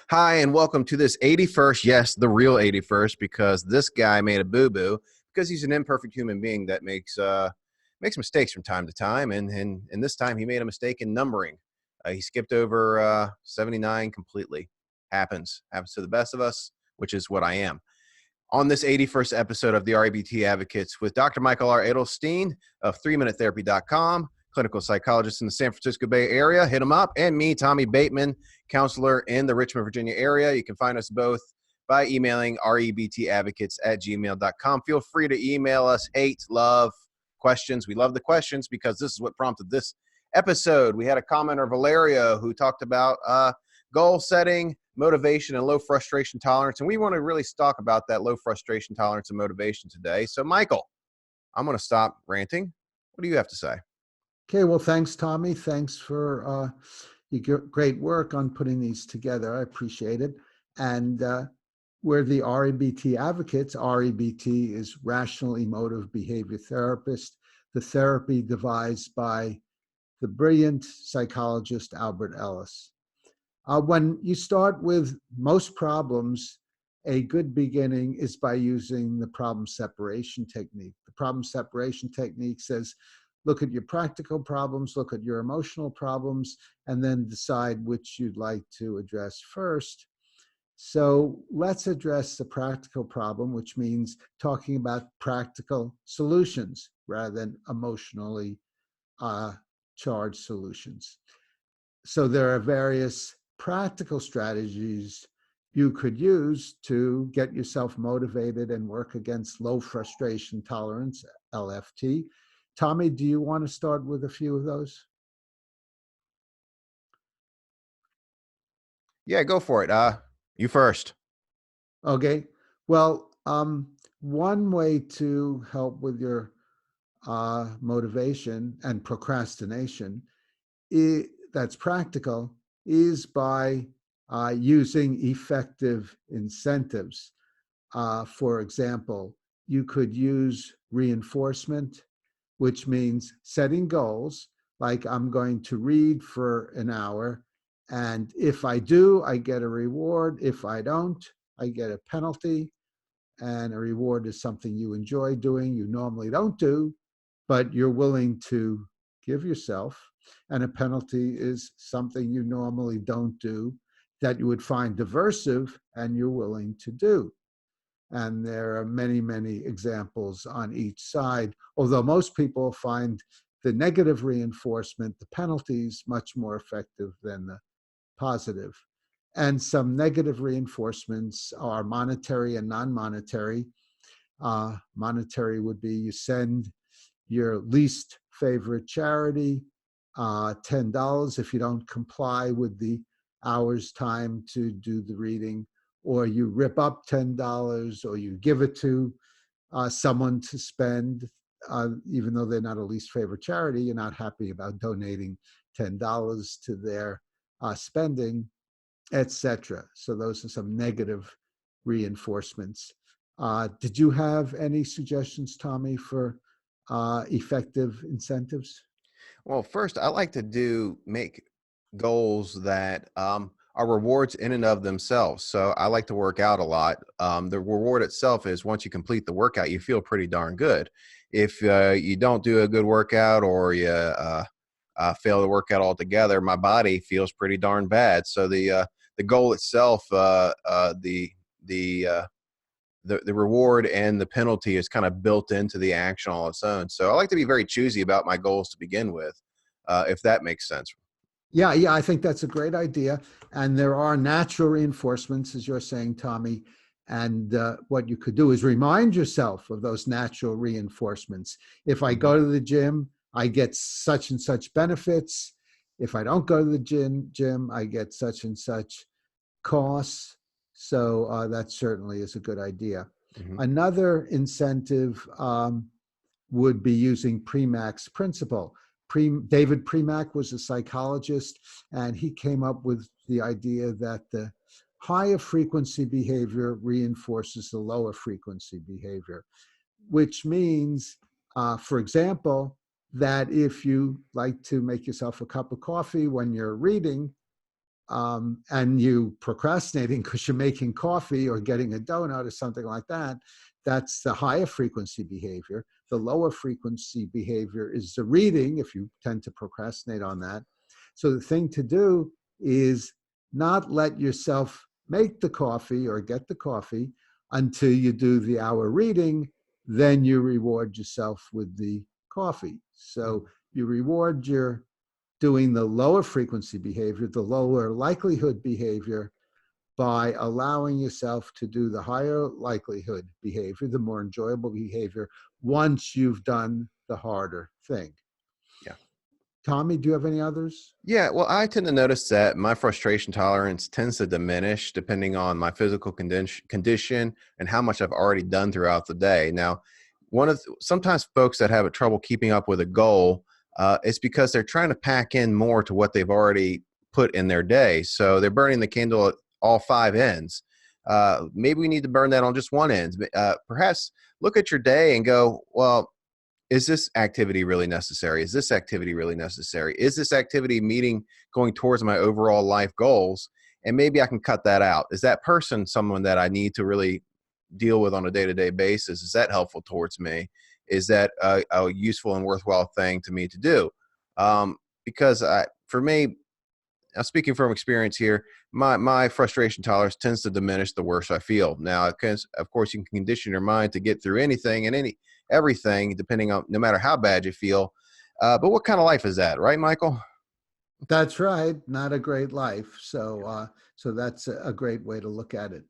Hi, and welcome to this 81st, yes, the real 81st, because this guy made a boo-boo because he's an imperfect human being that makes mistakes from time to time, and this time he made a mistake in numbering. He skipped over 79 completely. Happens to the best of us, which is what I am. On this 81st episode of the REBT Advocates with Dr. Michael R. Edelstein of 3minutetherapy.com, clinical psychologist in the San Francisco Bay Area. Hit him up. And me, Tommy Bateman, counselor in the Richmond, Virginia area. You can find us both by emailing rebtadvocates@gmail.com. Feel free to email us hate, love, questions. We love the questions because this is what prompted this episode. We had a commenter, Valeria, who talked about goal setting, motivation, and low frustration tolerance. And we want to really talk about that low frustration tolerance and motivation today. So, Michael, I'm going to stop ranting. What do you have to say? Okay, well, thanks, Tommy. Thanks for your great work on putting these together. I appreciate it. And we're the REBT advocates. REBT is Rational Emotive Behavior Therapist, the therapy devised by the brilliant psychologist Albert Ellis. When you start with most problems, a good beginning is by using the problem separation technique. The problem separation technique says, look at your practical problems, look at your emotional problems, and then decide which you'd like to address first. So let's address the practical problem, which means talking about practical solutions rather than emotionally charged solutions. So there are various practical strategies you could use to get yourself motivated and work against low frustration tolerance, LFT. Tommy, do you want to start with a few of those? Yeah, go for it. You first. Okay. Well, one way to help with your motivation and procrastination that's practical is by using effective incentives. For example, you could use reinforcement, which means setting goals, like I'm going to read for an hour, and if I do, I get a reward. If I don't, I get a penalty. And a reward is something you enjoy doing, you normally don't do, but you're willing to give yourself. And a penalty is something you normally don't do that you would find diversive and you're willing to do. And there are many, many examples on each side, although most people find the negative reinforcement, the penalties, much more effective than the positive. And some negative reinforcements are monetary and non-monetary. Monetary would be you send your least favorite charity $10 if you don't comply with the hour's time to do the reading, or you rip up $10, or you give it to someone to spend, even though they're not a least favorite charity, you're not happy about donating $10 to their spending, etc. So those are some negative reinforcements. Did you have any suggestions, Tommy, for effective incentives? Well, first, I like to make goals that are rewards in and of themselves. So I like to work out a lot. The reward itself is once you complete the workout, you feel pretty darn good. If you don't do a good workout or you fail to work out altogether, my body feels pretty darn bad. So the goal itself, the reward and the penalty is kind of built into the action all its own. So I like to be very choosy about my goals to begin with, if that makes sense. Yeah, I think that's a great idea. And there are natural reinforcements, as you're saying, Tommy. And what you could do is remind yourself of those natural reinforcements. If I go to the gym, I get such and such benefits. If I don't go to the gym, I get such and such costs. So that certainly is a good idea. Mm-hmm. Another incentive would be using Premack's principle. David Premack was a psychologist, and he came up with the idea that the higher frequency behavior reinforces the lower frequency behavior, which means, for example, that if you like to make yourself a cup of coffee when you're reading, and you procrastinating because you're making coffee or getting a donut or something like that, that's the higher frequency behavior. The lower frequency behavior is the reading, if you tend to procrastinate on that. So the thing to do is not let yourself make the coffee or get the coffee until you do the hour reading. Then you reward yourself with the coffee. So you reward your doing the lower frequency behavior, the lower likelihood behavior, by allowing yourself to do the higher likelihood behavior, the more enjoyable behavior, once you've done the harder thing. Yeah. Tommy, do you have any others? Yeah, well, I tend to notice that my frustration tolerance tends to diminish depending on my physical condition and how much I've already done throughout the day. Now, sometimes folks that have trouble keeping up with a goal, it's because they're trying to pack in more to what they've already put in their day. So they're burning the candle at all five ends. Maybe we need to burn that on just one end. Perhaps look at your day and go, well, is this activity really necessary? Is this activity really necessary? Is this activity going towards my overall life goals? And maybe I can cut that out. Is that person someone that I need to really deal with on a day-to-day basis? Is that helpful towards me? Is that a useful and worthwhile thing to me to do? Because for me, now, speaking from experience here, my frustration tolerance tends to diminish the worse I feel. Now, of course, you can condition your mind to get through anything and everything, depending on no matter how bad you feel. But what kind of life is that, right, Michael? That's right. Not a great life. So that's a great way to look at it.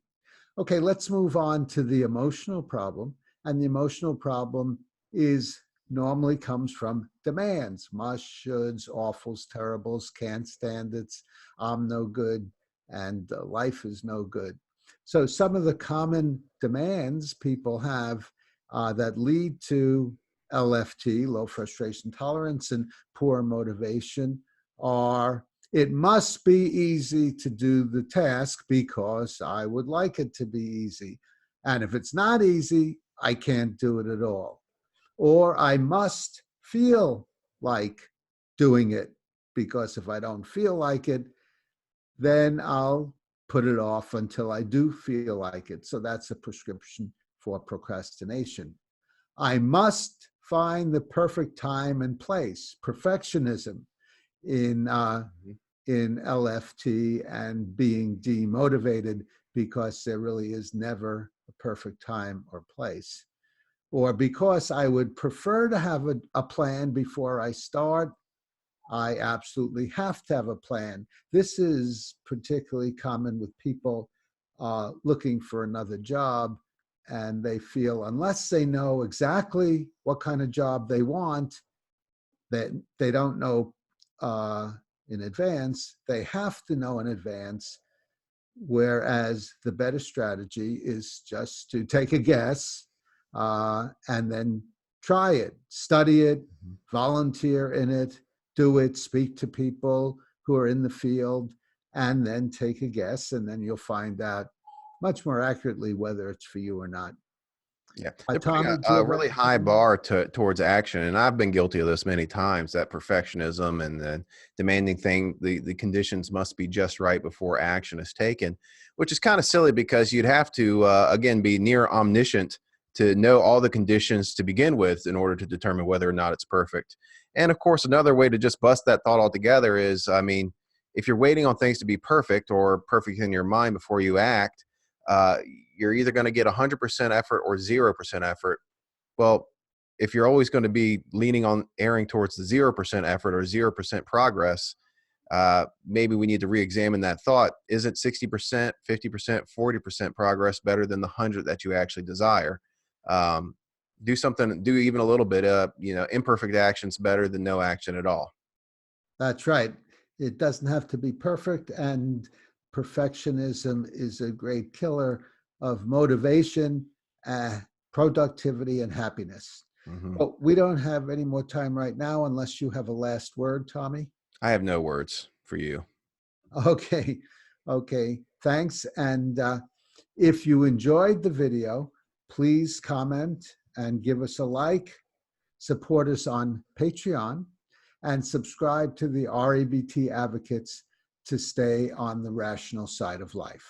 Okay, let's move on to the emotional problem. And the emotional problem is normally comes from demands: must, shoulds, awfuls, terribles, can't stand it, I'm no good, and life is no good. So some of the common demands people have that lead to LFT, low frustration tolerance, and poor motivation are: it must be easy to do the task because I would like it to be easy. And if it's not easy, I can't do it at all. Or I must feel like doing it because if I don't feel like it, then I'll put it off until I do feel like it. So that's a prescription for procrastination. I must find the perfect time and place. Perfectionism in LFT and being demotivated because there really is never a perfect time or place. Or because I would prefer to have a plan before I start, I absolutely have to have a plan. This is particularly common with people looking for another job, and they feel unless they know exactly what kind of job they want, that they don't know in advance, they have to know in advance. Whereas the better strategy is just to take a guess and then try it, study it, volunteer in it, do it, speak to people who are in the field, and then take a guess. And then you'll find out much more accurately whether it's for you or not. Yeah, they're putting Tommy, do you a have really high anything? bar towards action, and I've been guilty of this many times. That perfectionism and the demanding the conditions must be just right before action is taken, which is kind of silly because you'd have to again be near omniscient to know all the conditions to begin with in order to determine whether or not it's perfect. And of course, another way to just bust that thought altogether is, I mean, if you're waiting on things to be perfect or perfect in your mind before you act, uh, you're either going to get 100% effort or 0% effort. Well, if you're always going to be leaning on erring towards the 0% effort or 0% progress, maybe we need to re-examine that thought. Isn't 60%, 50%, 40% progress better than the 100 that you actually desire? Do something, do even a little bit of, imperfect actions better than no action at all. That's right. It doesn't have to be perfect, and perfectionism is a great killer of motivation, productivity, and happiness. Hmm. But we don't have any more time right now unless you have a last word, Tommy. I have no words for you. Okay. Okay. Thanks. And if you enjoyed the video, please comment and give us a like, support us on Patreon, and subscribe to the REBT Advocates to stay on the rational side of life.